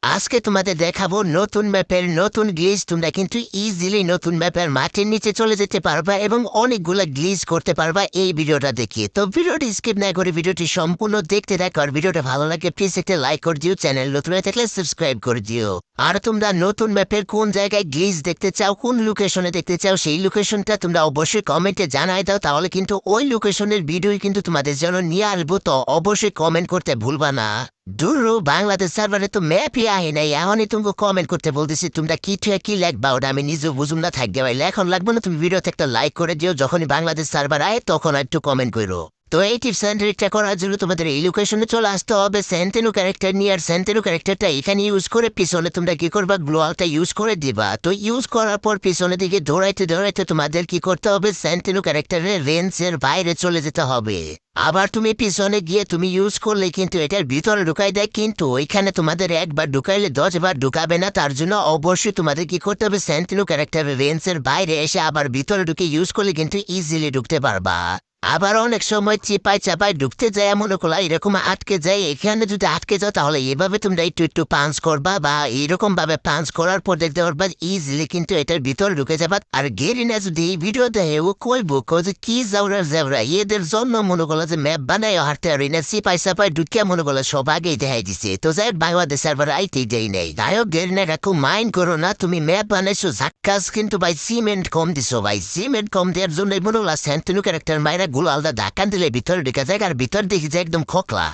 আজকে তোমাদের দেখাবো নতুন ম্যাপের নতুন গ্লিচ। তোমরা কিন্তু ইজিলি নতুন ম্যাপের মাটির নিচে চলে যেতে পারবা এবং অনেকগুলো গ্লিচ করতে পারবা এই ভিডিওটা দেখিয়ে। তো ভিডিওটি স্কিপ না করে ভিডিওটি সম্পূর্ণ দেখতে থাকো। আর ভিডিওটা ভালো লাগে প্লিজ একটা লাইক করে দিও, চ্যানেল নতুন হয়ে থাকলে সাবস্ক্রাইব করে দিও। আর তোমরা নতুন ম্যাপের কোন জায়গায় গ্লিচ দেখতে চাও, কোন লোকেশনে দেখতে চাও, সেই লোকেশনটা তোমরা অবশ্যই কমেন্টে জানাই দাও, তাহলে কিন্তু ওই লোকেশনের ভিডিও কিন্তু তোমাদের জন্য নিয়ে আসবো। তো অবশ্যই কমেন্ট করতে ভুলবা না। দুরু বাংলাদেশ সার্ভারে তো ম্যাপই আহে নাই, এখনই তুমি কমেন্ট করতে বলতেছি। তোমরা কি থেকে কি লেখবা ওটা আমি নিজেও বুঝুম না, থাকবে ভাই এখন লাগবে না। তুমি ভিডিওতে একটা লাইক করে দিও, যখনই বাংলাদেশ সার্ভার আয় তখন একটু কমেন্ট করো। তো এই টিপস অ্যান্ড ট্রিকটা করার জন্য তোমাদের এই লোকেশনে চলে আসতে হবে। সেন্টেনো ক্যারেক্টার নিয়ে, আর সেন্টেনো ক্যারেক্টারটা এখানে ইউজ করে পিছনে তোমরা কি করবা, গ্লোয়ালটা ইউজ করে দিবা। তো ইউজ করার পর পিছনে দিকে দৌড়াইতে দৌড়াইতে তোমাদের কি করতে হবে, সেন্টেনো ক্যারেক্টারের রেঞ্জের বাইরে চলে যেতে হবে। আবার তুমি পিছনে গিয়ে তুমি ইউজ করলে কিন্তু এটার ভিতরে ঢুকাই দেয়, কিন্তু ওইখানে তোমাদের একবার ঢুকাইলে 10 বার ঢুকাবে না। তার জন্য অবশ্যই তোমাদের কি করতে হবে, সেন্টিনো ক্যারেক্টারের রেঞ্জের বাইরে এসে আবার ভিতরে ঢুকে ইউজ করলে কিন্তু ইজিলি ঢুকতে পারবা। আবার অনেক সময় চিপাই চাপাই ঢুকতে যায়, মনে করলা এরকম আটকে যায়। এখানে যদি আটকে যাও তাহলে এভাবে তোমরা একটু একটু পাঞ্চ করবা, বা এরকম ভাবে পাঞ্চ করার পর দেখতে পারবা ইজিলি কিন্তু এটার ভিতরে ঢুকে যাবা। আর গেরিনা যদি এই ভিডিও দেখে ও কইব যে কি যাওরা যাওরা এদের জন্য মনে করলো যে ম্যাপ বানায় হাঁটতে আর না চিপাই চাপাই ঢুকিয়া মনে করলো সব আগেই দেখাই দিছে। তো যাই বাংলাদেশ সার্ভার আইতেই দেয় নেই। যাই হোক গেরিনা রাখো, মাইন্ড করো না, তুমি ম্যাপ বানাইছো ঝাক্কাস, কিন্তু ভাই সিমেন্ট কম দিছো। ভাই সিমেন্ট কম দেওয়ার জন্য মনে হলো সেন্টিনো ক্যারেক্টার মাইরা গুলো আলাদা ধাক্কান দিলে ভিতরে ঢুকে যায়, আর ভিতর দেখি যায় একদম খোকলা।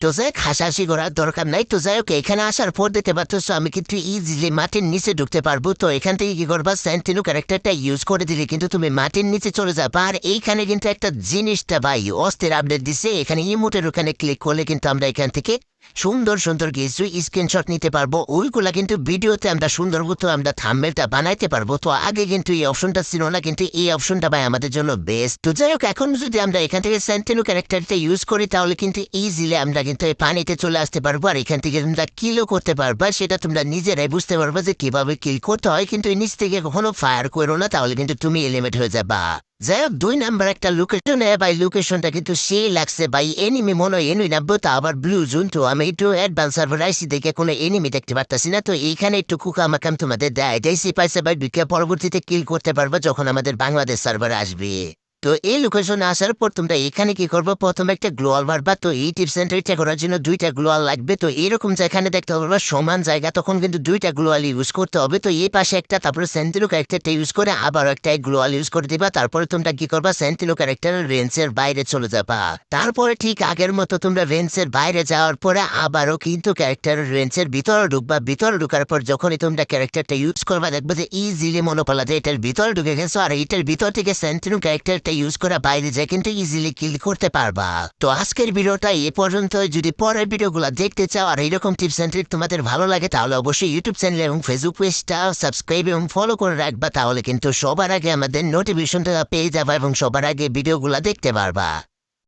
তো যাই হাসাহাসি করার দরকার নাই। তো যাই হোক এখানে আসার পর দেখতে পাচ্ছ আমি কিন্তু ইজিলি মাটির নিচে ঢুকতে পারবো। তো এখান থেকে কি করবা, সেন্টিনো ক্যারেক্টারটা ইউজ করে দিলে কিন্তু তুমি মাটির নিচে চলে যাবা। আর এইখানে কিন্তু একটা জিনিসটা ভাই অস্থির আপডেট দিছে, এখানে ইমোটের ওখানে ক্লিক করলে কিন্তু আমরা এখান থেকে সুন্দর সুন্দর কিছু স্ক্রিনশট নিতে পারবো। ওইগুলা কিন্তু ভিডিওতে আমরা সুন্দর মতো আমরা থাম্বনেলটা বানাইতে পারবো। তো আগে কিন্তু এই অপশনটা ছিল না, কিন্তু এই অপশনটা ভাই আমাদের জন্য বেস্ট। তো যাই হোক এখন যদি আমরা এখান থেকে সেন্টিনো ক্যারেক্টারটা ইউজ করি তাহলে কিন্তু ইজিলি আমরা কিন্তু এই পানিতে চলে আসতে পারবো। আর এখান থেকে তোমরা কিলও করতে পারবা, সেটা তোমরা নিজেরাই বুঝতে পারবা যে কিভাবে কিল করতে হয়। কিন্তু এই নিচ থেকে কখনো ফায়ার করো না, তাহলে কিন্তু তুমি এলিমেট হয়ে যাবা। যাই হোক 2 নাম্বার একটা লোকেশনে ভাই, লোকেশনটা কিন্তু সেই লাগছে ভাই। এনিমি মনে হয় এনুই নামবো, তা আবার ব্লু জোন। তো আমি একটু অ্যাডভান্স সার্ভার আইসি দেখে কোনো এনিমি দেখতে পারতাছি না। তো এইখানে একটু কুকামাকাম তোমাদের দেয় দেয়সি পাইছে ভাই, ঢুকে পরবর্তীতে কিল করতে পারবা যখন আমাদের বাংলাদেশ সার্ভার আসবে। তো এই লোকেশনে আসার পর তোমরা এখানে কি করবো, প্রথমে একটা গ্লোয়াল মারবা। তো এই টিপস এন্ড ট্রিকটা করার জন্য 2টা গ্লোয়াল লাগবে। তো এরকম যেখানে দেখতে পারবা সমান জায়গা, তখন কিন্তু 2টা গ্লোয়াল ইউজ করতে হবে। তো এই পাশে একটা, তারপরে সেন্টিনো ক্যারেক্টারটা ইউজ করে আবার একটা গ্লোয়াল ইউজ করে দিবা। তারপরে তোমরা কি করবা, সেন্টিনো ক্যারেক্টারের রেঞ্জের বাইরে চলে যাবা। তারপরে ঠিক আগের মতো তোমরা রেঞ্জের বাইরে যাওয়ার পরে আবারও কিন্তু ক্যারেক্টারের রেঞ্জের ভিতরে ঢুকবা। ভিতরে ঢুকার পর যখনই তোমরা ক্যারেক্টারটা ইউজ করবা দেখবে যে ইজিলি মনে পড়লা যে এটার ভিতরে ঢুকে গেছো। আর এটার ভিতর থেকে সেন্টিনো ক্যারেক্টারটা ইউজ করে বাইরে যায় কিন্তু ইজিলি কিল করতে পারবা। তো আজকের ভিডিওটা এ পর্যন্ত। যদি পরের ভিডিওগুলো দেখতে চাও আর এইরকম টিপস এন্ড ট্রিক তোমাদের ভালো লাগে তাহলে অবশ্যই ইউটিউব চ্যানেল এবং ফেসবুক পেজটা সাবস্ক্রাইব এবং ফলো করে রাখবা, তাহলে কিন্তু সবার আগে আমাদের নোটিফিকেশনটা পেয়ে যাবা এবং সবার আগে ভিডিওগুলো দেখতে পারবা।